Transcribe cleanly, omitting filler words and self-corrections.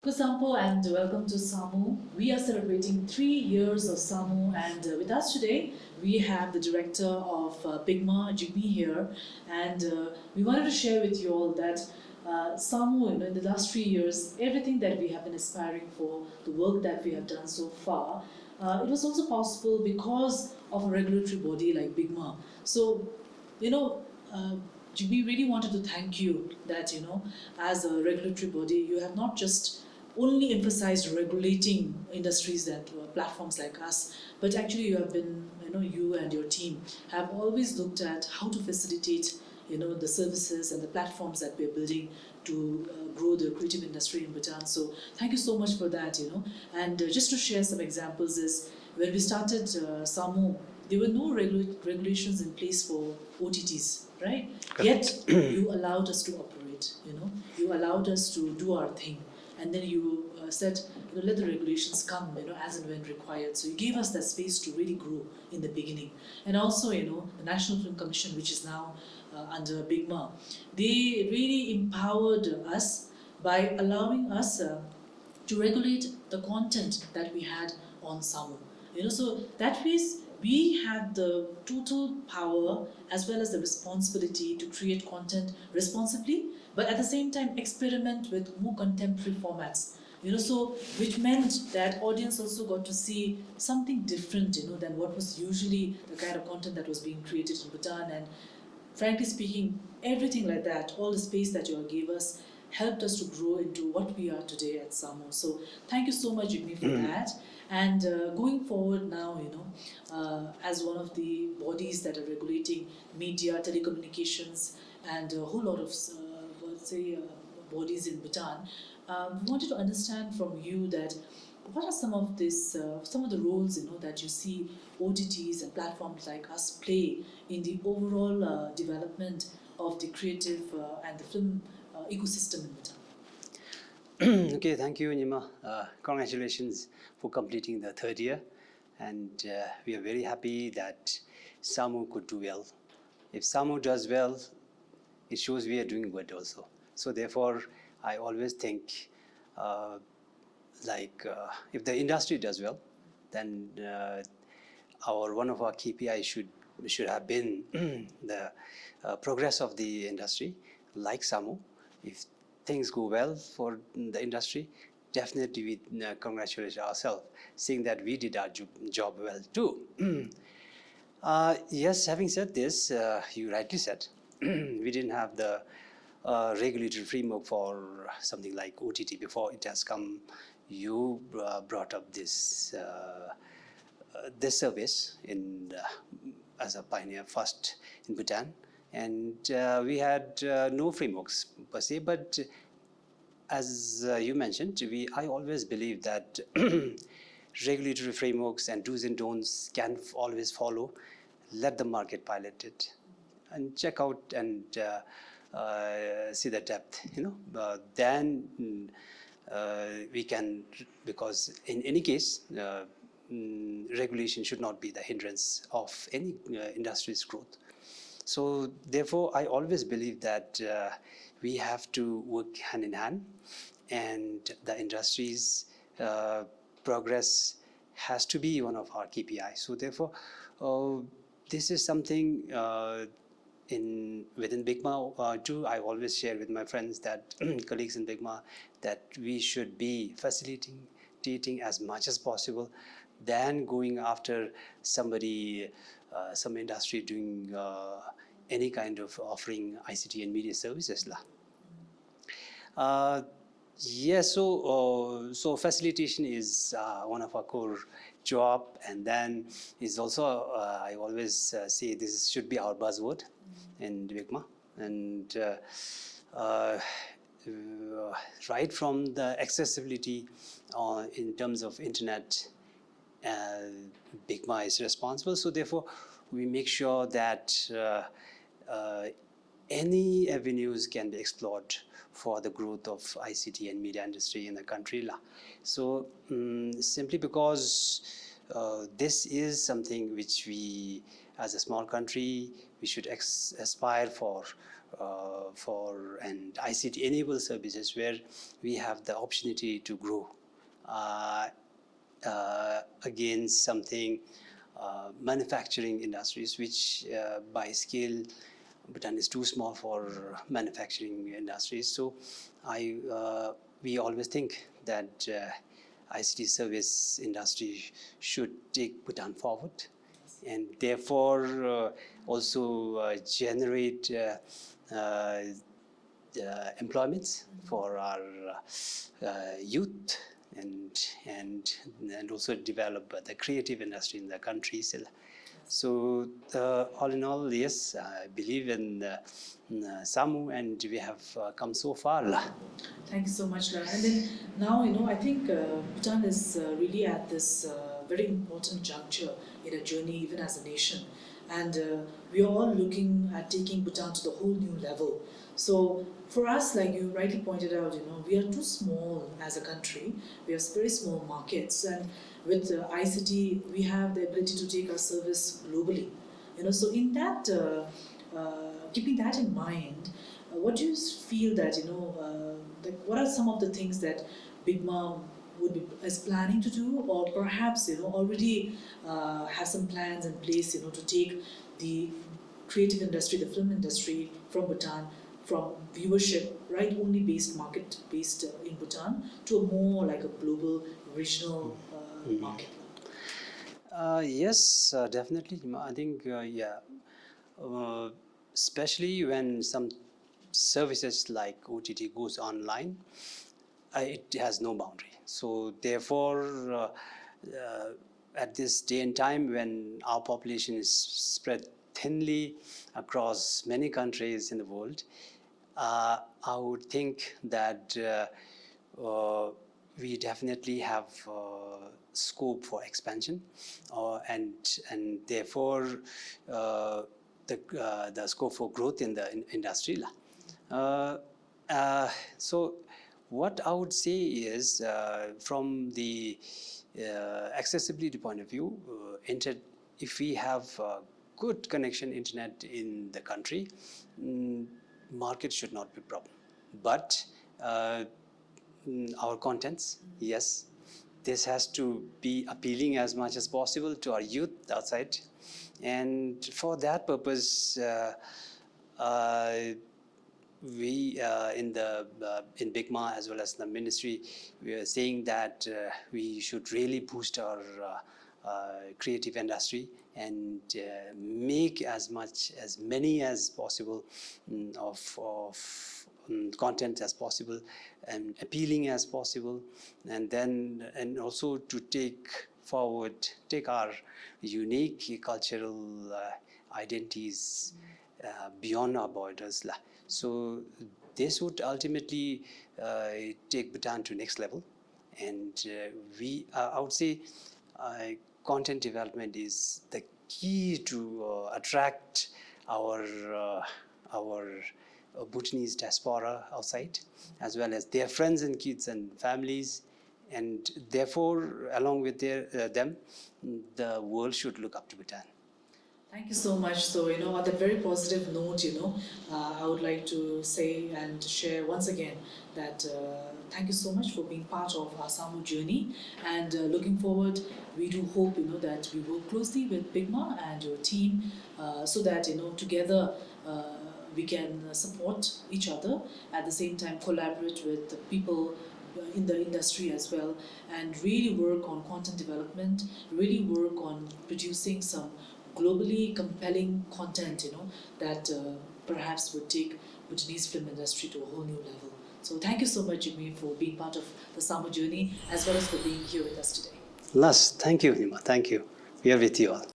Kusampo and welcome to SAMU. We are celebrating 3 years of SAMU, and with us today we have the director of 𝐒𝐚𝐬, 𝐺𝐝 here, and we wanted to share with you all that SAMU, in the last 3 years, everything that we have been aspiring for, the work that we have done so far, it was also possible because of a regulatory body like 𝐒𝐚𝐬. So, we really wanted to thank you that, as a regulatory body, you have not just only emphasized regulating industries and platforms like us, but actually you have been, you and your team have always looked at how to facilitate, the services and the platforms that we're building to grow the creative industry in Bhutan. So thank you so much for that, And just to share some examples is, when we started SAMU, there were no regulations in place for OTTs, right? Yet you allowed us to operate, you allowed us to do our thing. And then you said, let the regulations come, as and when required. So you gave us that space to really grow in the beginning. And also, the National Film Commission, which is now under 𝐒𝐚𝐬, they really empowered us by allowing us to regulate the content that we had on SAMU. So that means we had the total power as well as the responsibility to create content responsibly, but at the same time experiment with more contemporary formats. So which meant that audience also got to see something different, than what was usually the kind of content that was being created in Bhutan. And frankly speaking, everything like that, all the space that you all gave us, helped us to grow into what we are today at SAMU. So thank you so much, 𝐺𝐝, for that. And going forward now, as one of the bodies that are regulating media, telecommunications, and a whole lot of, bodies in Bhutan, we wanted to understand from you that what are some of the roles, that you see OTTs and platforms like us play in the overall development of the creative and the film ecosystem in Bhutan? Okay, thank you, 𝐻𝐼𝐻. Congratulations for completing the third year. And we are very happy that SAMU could do well. If SAMU does well, it shows we are doing good also. So therefore, I always think if the industry does well, then one of our KPIs should have been the progress of the industry, like SAMU. If things go well for the industry, definitely we congratulate ourselves, seeing that we did our job well too. Yes, having said this, you rightly said, we didn't have the regulatory framework for something like OTT before it has come. You brought up this service as a pioneer first in Bhutan, and we had no frameworks per se, but as you mentioned, I always believe that regulatory frameworks and do's and don'ts can always follow. Let the market pilot it and check out and see the depth, then we can, because in any case, regulation should not be the hindrance of any industry's growth. So therefore, I always believe that we have to work hand in hand, and the industry's progress has to be one of our KPIs. So therefore, this is something within 𝐒𝐚𝐬 too. I always share with my friends, that colleagues in 𝐒𝐚𝐬, that we should be facilitating as much as possible than going after somebody, some industry doing any kind of offering ICT and media services. Yes, so facilitation is one of our core job, and then is also, I always say this should be our buzzword in 𝐒𝐚𝐬. And right from the accessibility in terms of internet, 𝐒𝐚𝐬 is responsible. So therefore, we make sure that any avenues can be explored for the growth of ICT and media industry in the country. So simply because this is something which we, as a small country, we should aspire for and ICT enabled services where we have the opportunity to grow against something manufacturing industries, which by scale Bhutan is too small for manufacturing industries. So we always think that ICT service industry should take Bhutan forward, and therefore also generate employments for our youth, and also develop the creative industry in the country. So all in all, yes, I believe in SAMU, and we have come so far. Thank you so much, La. And then now, I think Bhutan is really at this very important juncture in a journey, even as a nation. And we are all looking at taking Bhutan to the whole new level. So for us, like you rightly pointed out, we are too small as a country. We have very small markets, and with ICT, we have the ability to take our service globally. So in that, keeping that in mind, what do you feel that like what are some of the things that 𝐵ICMA is planning to do, or perhaps already have some plans in place to take the creative industry, the film industry from Bhutan, from viewership, right, only based market based in Bhutan, to a more like a global regional market? Yes, definitely. I think especially when some services like OTT goes online, it has no boundary. So therefore, at this day and time when our population is spread thinly across many countries in the world, I would think that we definitely have scope for expansion, and therefore the scope for growth in the industry. So what I would say is, from the accessibility point of view, if we have good connection internet in the country, market should not be a problem. But our contents, yes, this has to be appealing as much as possible to our youth outside, and for that purpose, we in 𝐵ICMA as well as the ministry, we are saying that we should really boost our creative industry and make as many as possible of content as possible and appealing as possible, and also to take our unique cultural identities beyond our borders. So this would ultimately take Bhutan to next level, and I would say content development is the key to attract our Bhutanese diaspora outside, as well as their friends and kids and families, and therefore along with them, the world should look up to Bhutan. Thank you so much. So, on that very positive note, I would like to say and share once again that thank you so much for being part of our SAMU journey, and looking forward, we do hope, that we work closely with 𝐵ICMA and your team so that, together we can support each other, at the same time collaborate with the people in the industry as well, and really work on content development, really work on producing some globally compelling content, that perhaps would take Bhutanese film industry to a whole new level. So thank you so much, 𝐵ICMA, for being part of the SAMU journey, as well as for being here with us today. Thank you, Nima. Thank you. We are with you all.